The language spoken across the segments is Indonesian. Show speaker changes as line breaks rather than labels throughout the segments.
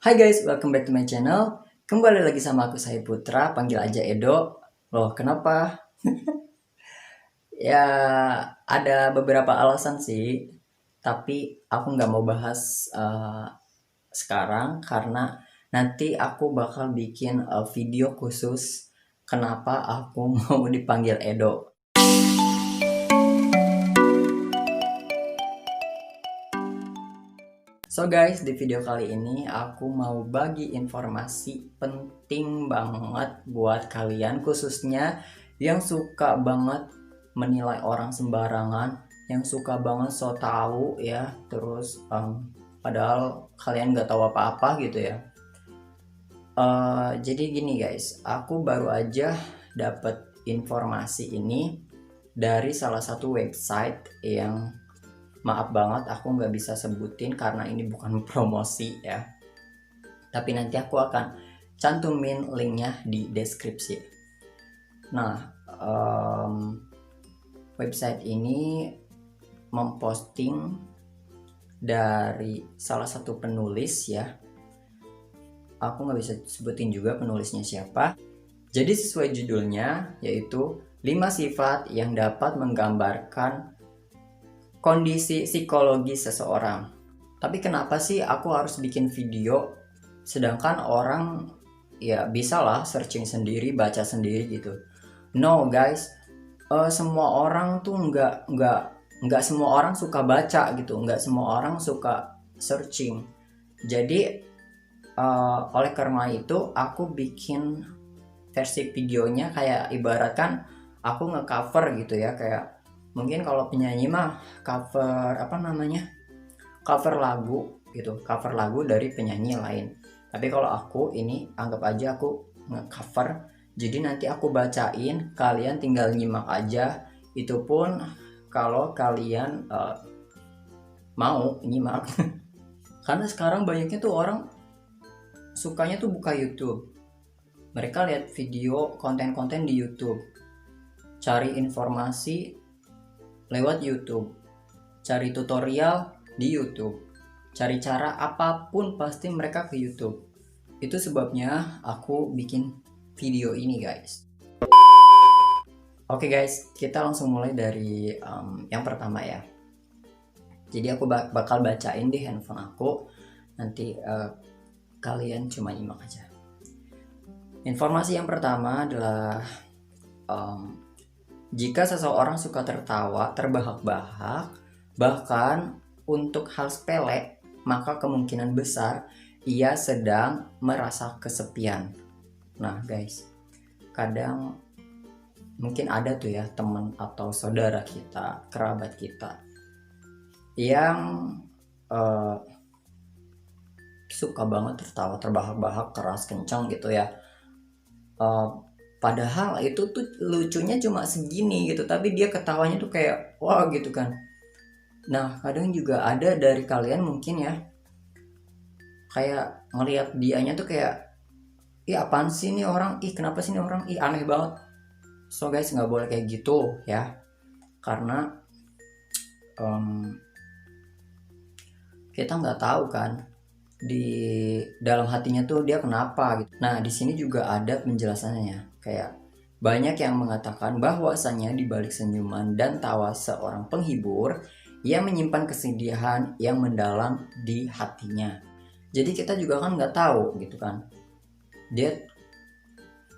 Hai guys, welcome back to my channel. Kembali lagi sama aku, saya Putra, panggil aja Edo. Loh, kenapa? Ya, ada beberapa alasan sih, tapi aku nggak mau bahas sekarang karena nanti aku bakal bikin video khusus kenapa aku mau dipanggil Edo. So guys, di video kali ini aku mau bagi informasi penting banget buat kalian, khususnya yang suka banget menilai orang sembarangan, yang suka banget so tahu ya, terus padahal kalian nggak tahu apa-apa gitu ya. Jadi gini guys, aku baru aja dapat informasi ini dari salah satu website yang maaf banget aku nggak bisa sebutin karena ini bukan promosi ya, tapi nanti aku akan cantumin linknya di deskripsi. Nah, website ini memposting dari salah satu penulis ya, aku nggak bisa sebutin juga penulisnya siapa. Jadi sesuai judulnya, yaitu 5 sifat yang dapat menggambarkan kondisi psikologi seseorang. Tapi kenapa sih aku harus bikin video, sedangkan orang ya bisa lah searching sendiri, baca sendiri gitu. No guys, semua orang tuh nggak semua orang suka baca gitu, nggak semua orang suka searching. Jadi oleh karena itu aku bikin versi videonya kayak ibaratkan aku ngecover gitu ya, kayak mungkin kalau penyanyi mah cover apa namanya, cover lagu gitu, cover lagu dari penyanyi lain. Tapi kalau aku ini anggap aja aku ngecover, jadi nanti aku bacain, kalian tinggal nyimak aja. Itu pun kalau kalian mau nyimak. Karena sekarang banyaknya tuh orang sukanya tuh buka YouTube, mereka lihat video konten-konten di YouTube, cari informasi lewat YouTube, cari tutorial di YouTube, cari cara apapun pasti mereka ke YouTube. Itu sebabnya aku bikin video ini guys. Oke guys, kita langsung mulai dari yang pertama ya. Jadi aku bakal bacain di handphone aku, nanti kalian cuma nyimak aja. Informasi yang pertama adalah jika seseorang suka tertawa terbahak-bahak, bahkan untuk hal sepele, maka kemungkinan besar ia sedang merasa kesepian. Nah guys, kadang mungkin ada tuh ya teman atau saudara kita, kerabat kita yang suka banget tertawa terbahak-bahak keras kencang gitu ya. Padahal itu tuh lucunya cuma segini gitu, tapi dia ketawanya tuh kayak wah gitu kan. Nah kadang juga ada dari kalian mungkin ya, kayak ngelihat dianya tuh kayak ih apaan sih nih orang, ih kenapa sih nih orang, ih aneh banget. So guys, nggak boleh kayak gitu ya, karena kita nggak tahu kan di dalam hatinya tuh dia kenapa gitu. Nah di sini juga ada penjelasannya, kayak banyak yang mengatakan bahwasanya di balik senyuman dan tawa seorang penghibur, ia menyimpan kesedihan yang mendalam di hatinya. Jadi kita juga kan nggak tahu gitu kan, dia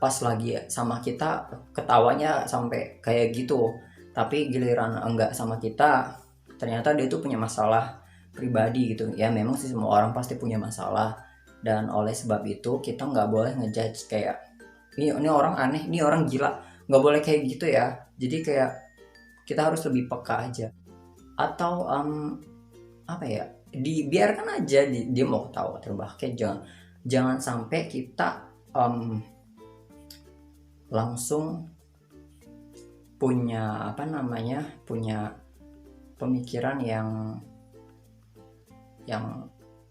pas lagi sama kita ketawanya sampai kayak gitu, tapi giliran enggak sama kita ternyata dia tuh punya masalah pribadi gitu ya. Memang sih semua orang pasti punya masalah, dan oleh sebab itu kita nggak boleh ngejudge kayak ini orang aneh, ini orang gila, nggak boleh kayak gitu ya. Jadi kayak kita harus lebih peka aja, atau apa ya, dibiarkan aja dia mau tahu terbahak, jangan sampai kita langsung punya apa namanya, punya pemikiran yang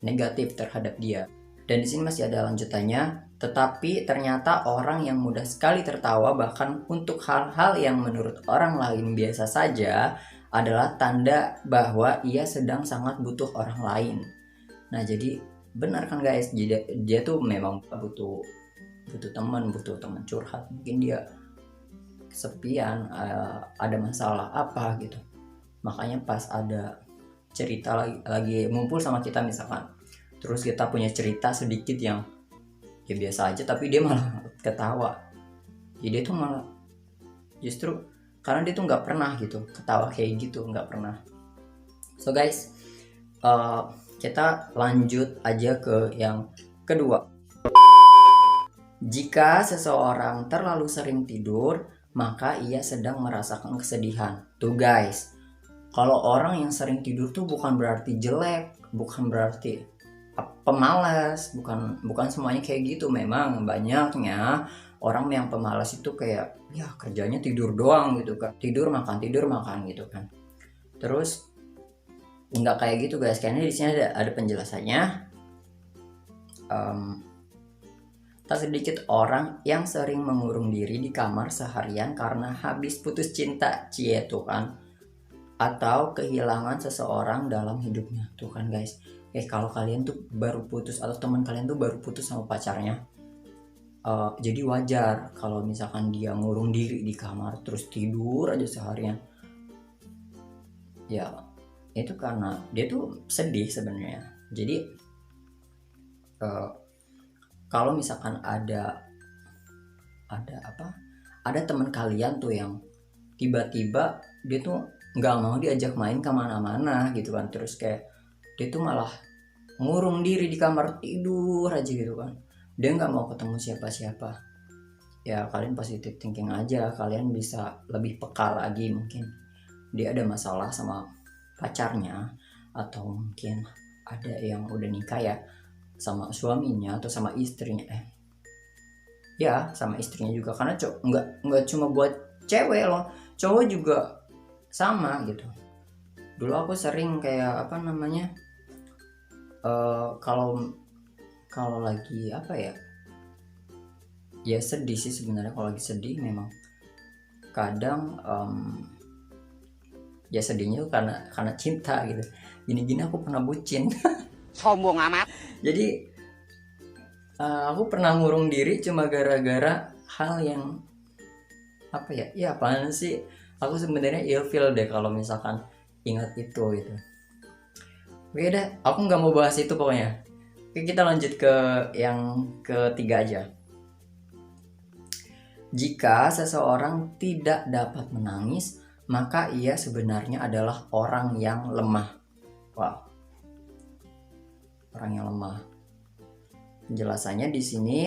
negatif terhadap dia. Dan di sini masih ada lanjutannya. Tetapi ternyata orang yang mudah sekali tertawa bahkan untuk hal-hal yang menurut orang lain biasa saja adalah tanda bahwa ia sedang sangat butuh orang lain. Nah jadi benar kan guys, dia tuh memang butuh teman curhat, mungkin dia kesepian, ada masalah apa gitu, makanya pas ada cerita lagi ngumpul sama kita misalkan, terus kita punya cerita sedikit yang ya biasa aja tapi dia malah ketawa, jadi dia tuh malah justru karena dia tuh nggak pernah gitu ketawa kayak gitu, nggak pernah. So guys, kita lanjut aja ke yang kedua. Jika seseorang terlalu sering tidur, maka ia sedang merasakan kesedihan. Tuh guys, kalau orang yang sering tidur tuh bukan berarti jelek, bukan berarti pemalas, bukan semuanya kayak gitu. Memang banyaknya orang yang pemalas itu kayak ya kerjanya tidur doang gitu kan, tidur makan gitu kan. Terus nggak kayak gitu guys, karena di sini ada penjelasannya. Tak sedikit orang yang sering mengurung diri di kamar seharian karena habis putus cinta, tuh kan, atau kehilangan seseorang dalam hidupnya. Tuh kan guys, kalau kalian tuh baru putus atau teman kalian tuh baru putus sama pacarnya, jadi wajar kalau misalkan dia ngurung diri di kamar terus tidur aja seharian. Ya itu karena dia tuh sedih sebenarnya. Jadi kalau misalkan ada teman kalian tuh yang tiba-tiba dia tuh nggak mau diajak main kemana-mana gitu kan, terus kayak dia tuh malah ngurung diri di kamar tidur aja gitu kan, dia nggak mau ketemu siapa-siapa, ya kalian positive thinking aja, kalian bisa lebih peka lagi, mungkin dia ada masalah sama pacarnya, atau mungkin ada yang udah nikah ya sama suaminya atau sama istrinya, ya sama istrinya juga, karena nggak cuma buat cewek loh, cowok juga sama gitu. Dulu aku sering kayak kalau lagi ya sedih sih sebenarnya. Kalau lagi sedih memang kadang ya sedihnya tuh karena cinta gitu. Gini-gini aku pernah bucin.
Sombong amat.
Jadi aku pernah ngurung diri cuma gara-gara hal yang apaan sih, aku sebenarnya ilfeel deh kalau misalkan ingat itu gitu. Oke deh, aku nggak mau bahas itu pokoknya. Oke, kita lanjut ke yang ketiga aja. Jika seseorang tidak dapat menangis, maka ia sebenarnya adalah orang yang lemah. Wow, orang yang lemah. Penjelasannya di sini,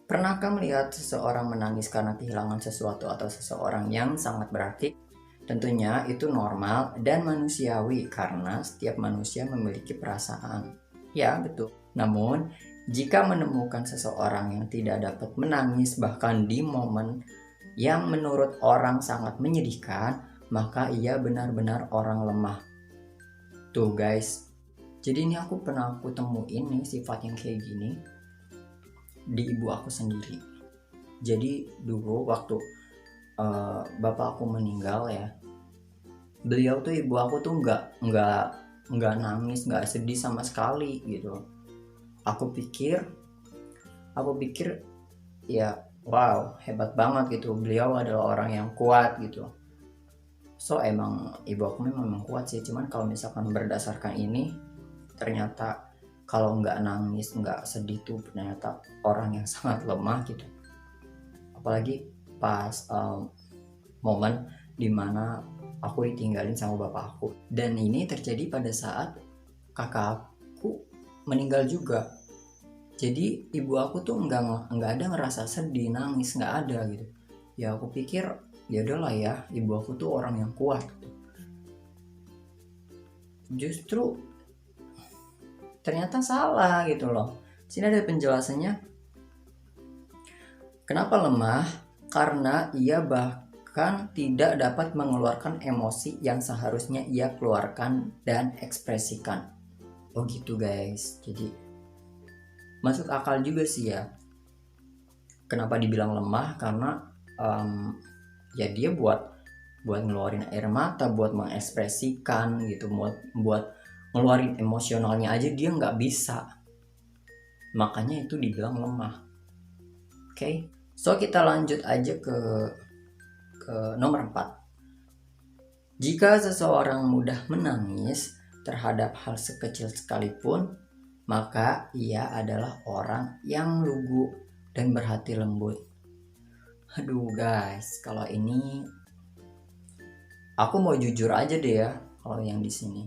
pernahkah melihat seseorang menangis karena kehilangan sesuatu atau seseorang yang sangat berarti? Tentunya itu normal dan manusiawi karena setiap manusia memiliki perasaan. Ya, betul. Namun, jika menemukan seseorang yang tidak dapat menangis bahkan di momen yang menurut orang sangat menyedihkan, maka ia benar-benar orang lemah. Tuh guys, jadi ini aku temuin nih sifat yang kayak gini di ibu aku sendiri. Jadi dulu waktu bapak aku meninggal ya, beliau tuh ibu aku tuh nggak nangis, nggak sedih sama sekali gitu. Aku pikir ya wow, hebat banget gitu, beliau adalah orang yang kuat gitu. So emang ibu aku memang kuat sih, cuman kalau misalkan berdasarkan ini, ternyata kalau nggak nangis, nggak sedih tuh ternyata orang yang sangat lemah gitu. Apalagi pas momen dimana aku ditinggalin sama bapak aku, dan ini terjadi pada saat kakakku meninggal juga. Jadi ibu aku tuh nggak ada ngerasa sedih, nangis, nggak ada gitu. Ya aku pikir ya udahlah ya, ibu aku tuh orang yang kuat gitu. Justru ternyata salah gitu loh. Sini ada penjelasannya. Kenapa lemah? Karena ia bahkan tidak dapat mengeluarkan emosi yang seharusnya ia keluarkan dan ekspresikan. Oh gitu guys. Jadi masuk akal juga sih ya. Kenapa dibilang lemah? Karena ya dia buat ngeluarin air mata, buat mengekspresikan gitu, buat ngeluarin emosionalnya aja dia nggak bisa. makanya itu dibilang lemah. Oke, so kita lanjut aja ke nomor 4. Jika seseorang mudah menangis terhadap hal sekecil sekalipun, maka ia adalah orang yang lugu dan berhati lembut. Aduh guys, kalau ini aku mau jujur aja deh ya kalau yang di sini.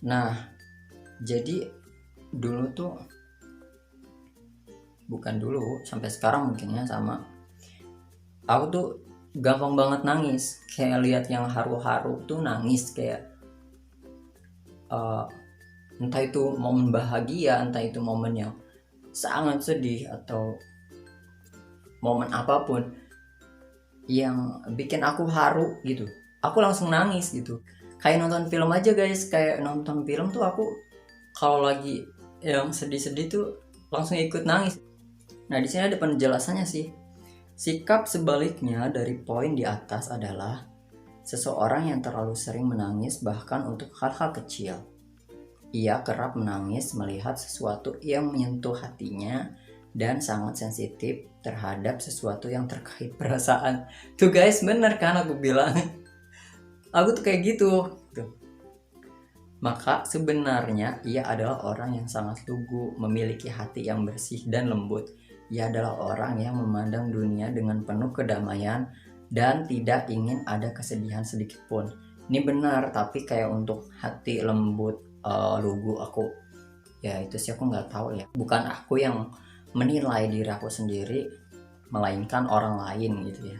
Nah, jadi dulu tuh, bukan dulu, sampai sekarang mungkin ya sama, aku tuh gampang banget nangis. Kayak lihat yang haru-haru tuh nangis, kayak entah itu momen bahagia, entah itu momen yang sangat sedih, atau momen apapun yang bikin aku haru gitu, aku langsung nangis gitu. Kayak nonton film aja guys, kayak nonton film tuh aku kalau lagi yang sedih-sedih tuh langsung ikut nangis. Nah, di sini ada penjelasannya sih. Sikap sebaliknya dari poin di atas adalah seseorang yang terlalu sering menangis bahkan untuk hal-hal kecil. Ia kerap menangis melihat sesuatu yang menyentuh hatinya dan sangat sensitif terhadap sesuatu yang terkait perasaan. Tuh guys, bener kan aku bilang. Aku tuh kayak gitu. Maka sebenarnya ia adalah orang yang sangat lugu, memiliki hati yang bersih dan lembut. Ia adalah orang yang memandang dunia dengan penuh kedamaian dan tidak ingin ada kesedihan sedikit pun. Ini benar, tapi kayak untuk hati lembut, lugu, aku ya itu sih aku nggak tahu ya. Bukan aku yang menilai diri aku sendiri, melainkan orang lain gitu ya.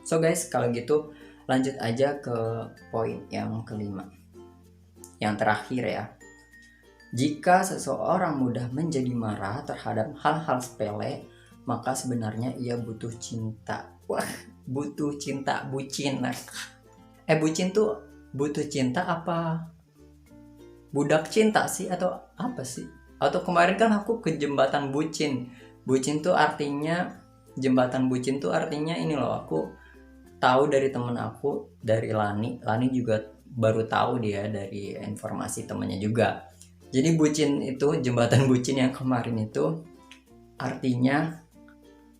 So guys, kalau gitu lanjut aja ke poin yang kelima, yang terakhir ya. Jika seseorang mudah menjadi marah terhadap hal-hal sepele, maka sebenarnya ia butuh cinta. Wah, butuh cinta, bucin. Bucin tuh butuh cinta apa budak cinta sih, atau apa sih? Atau kemarin kan aku ke jembatan bucin. Bucin tuh artinya, jembatan bucin tuh artinya ini loh, aku tahu dari temen aku, dari Lani juga baru tahu dia dari informasi temennya juga. Jadi bucin itu, jembatan bucin yang kemarin itu artinya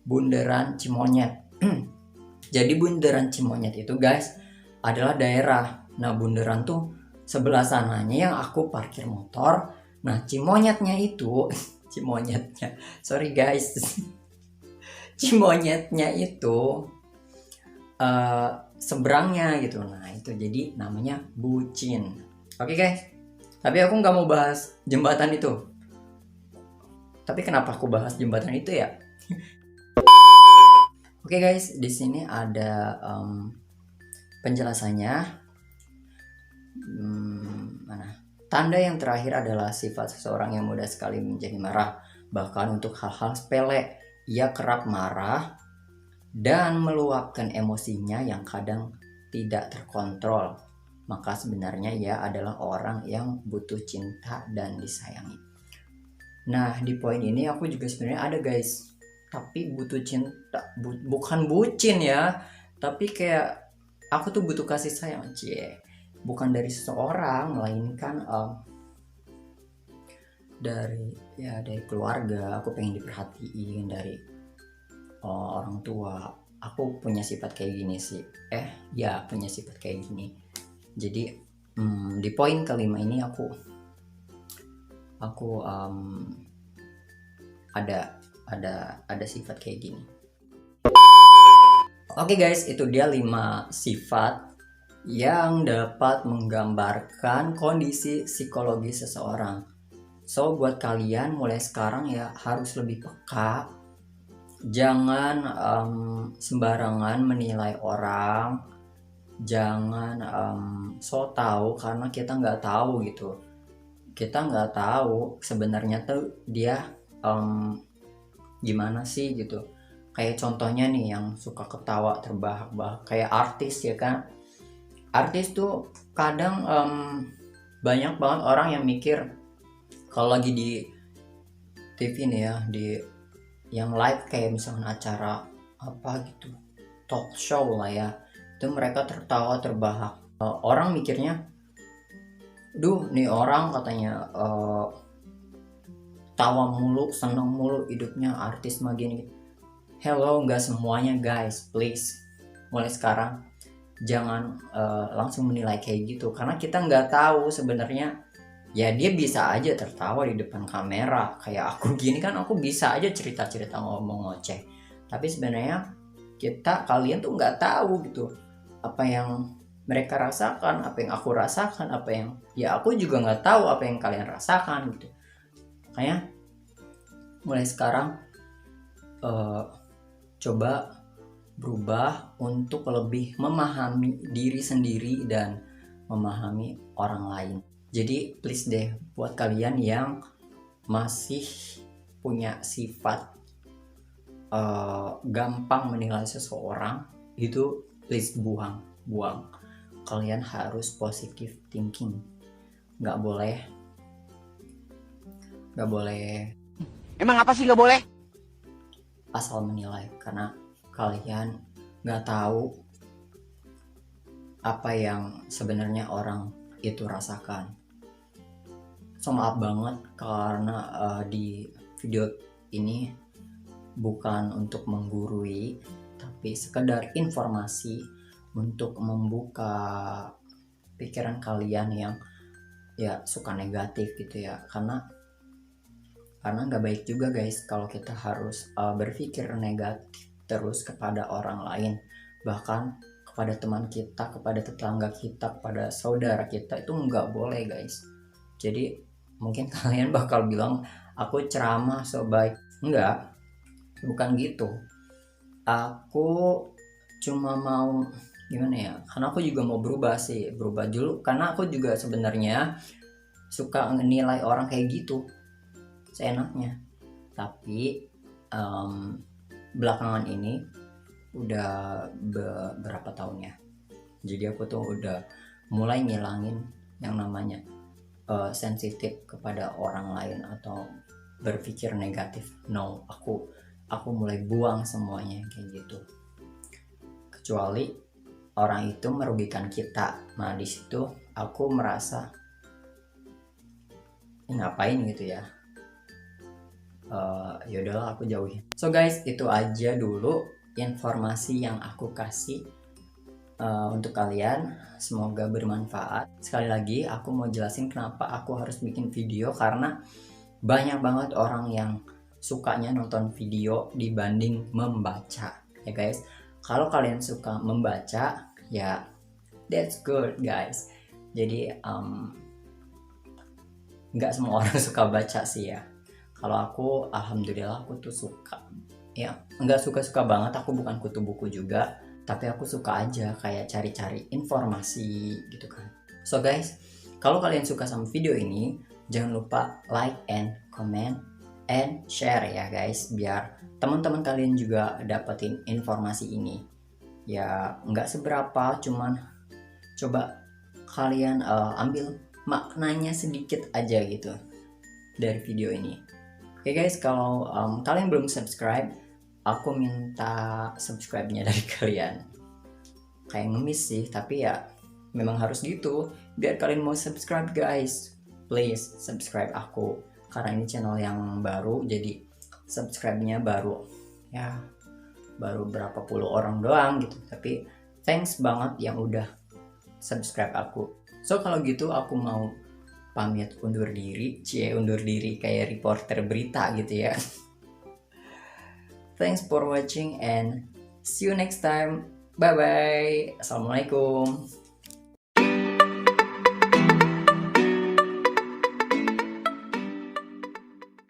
Bundaran Cimonyet. Jadi Bundaran Cimonyet itu guys adalah daerah. Nah, bundaran tuh sebelah sananya yang aku parkir motor. Nah, Cimonyetnya itu Cimonyetnya, sorry guys, Cimonyetnya itu seberangnya gitu. Nah, itu jadi namanya bucin. Oke guys, tapi aku nggak mau bahas jembatan itu. Tapi kenapa aku bahas jembatan itu ya? Oke guys, di sini ada penjelasannya. Mana? Tanda yang terakhir adalah sifat seseorang yang mudah sekali menjadi marah. Bahkan untuk hal-hal sepele, ia kerap marah dan meluapkan emosinya yang kadang tidak terkontrol. Maka sebenarnya ia adalah orang yang butuh cinta dan disayangi. Nah, di poin ini aku juga sebenarnya ada guys, tapi butuh cinta, bukan bucin ya, tapi kayak aku tuh butuh kasih sayang, bukan dari seseorang, melainkan dari keluarga. Aku pengen diperhatiin dari orang tua. Aku punya sifat kayak gini sih, punya sifat kayak gini. Jadi di poin kelima ini aku ada sifat kayak gini. Oke guys, itu dia 5 sifat yang dapat menggambarkan kondisi psikologi seseorang. So buat kalian mulai sekarang ya harus lebih peka. Jangan sembarangan menilai orang. Jangan so tahu, karena kita nggak tahu gitu. Kita nggak tahu sebenarnya tuh dia gimana sih gitu. Kayak contohnya nih yang suka ketawa terbahak-bahak, kayak artis ya kan. Artis tuh kadang banyak banget orang yang mikir kalau lagi di TV nih ya, di yang live kayak misalnya acara apa gitu, talk show lah ya, itu mereka tertawa terbahak. Orang mikirnya, duh nih orang katanya tawa mulu, seneng mulu hidupnya, artis mah gini. Hello, nggak semuanya guys, please. Mulai sekarang jangan langsung menilai kayak gitu, karena kita nggak tahu sebenarnya. Ya dia bisa aja tertawa di depan kamera kayak aku gini kan, aku bisa aja cerita-cerita ngomong ngoceh, tapi sebenarnya kalian tuh nggak tahu gitu apa yang mereka rasakan, apa yang aku rasakan, apa yang ya aku juga nggak tahu apa yang kalian rasakan gitu. Makanya mulai sekarang coba berubah untuk lebih memahami diri sendiri dan memahami orang lain. Jadi please deh, buat kalian yang masih punya sifat gampang menilai seseorang, itu please buang. Kalian harus positive thinking. Nggak boleh.
Emang apa sih nggak boleh?
Asal menilai, karena kalian nggak tahu apa yang sebenarnya orang itu rasakan. So maaf banget karena di video ini bukan untuk menggurui, tapi sekedar informasi untuk membuka pikiran kalian yang ya suka negatif gitu ya, karena nggak baik juga guys kalau kita harus berpikir negatif terus kepada orang lain, bahkan kepada teman kita, kepada tetangga kita, kepada saudara kita, itu nggak boleh guys. Jadi mungkin kalian bakal bilang aku ceramah so baik. Enggak, bukan gitu. Aku cuma mau gimana ya, karena aku juga mau berubah dulu, karena aku juga sebenarnya suka nilai orang kayak gitu seenaknya. Tapi belakangan ini udah beberapa tahun ya, jadi aku tuh udah mulai ngilangin yang namanya sensitif kepada orang lain atau berpikir negatif. No, aku mulai buang semuanya kayak gitu, kecuali orang itu merugikan kita. Nah di situ aku merasa ngapain gitu ya, ya udahlah aku jauhin. So guys, itu aja dulu informasi yang aku kasih untuk kalian, semoga bermanfaat. Sekali lagi aku mau jelasin kenapa aku harus bikin video, karena banyak banget orang yang sukanya nonton video dibanding membaca ya guys. Kalau kalian suka membaca ya that's good guys. Jadi nggak semua orang suka baca sih ya. Kalau aku alhamdulillah aku tuh suka ya, nggak suka banget, aku bukan kutu buku juga, tapi aku suka aja kayak cari-cari informasi gitu kan. So guys, kalau kalian suka sama video ini, jangan lupa like and comment and share ya guys, biar teman-teman kalian juga dapetin informasi ini. Ya nggak seberapa, cuman coba kalian ambil maknanya sedikit aja gitu dari video ini. Oke guys, kalau kalian belum subscribe, aku minta subscribe-nya dari kalian. Kayak ngemis sih, tapi ya memang harus gitu biar kalian mau subscribe guys. Please subscribe aku, karena ini channel yang baru, jadi subscribe-nya baru berapa puluh orang doang gitu. Tapi thanks banget yang udah subscribe aku. So kalau gitu aku mau pamit undur diri kayak reporter berita gitu ya. Thanks for watching and see you next time. Bye bye. Assalamualaikum.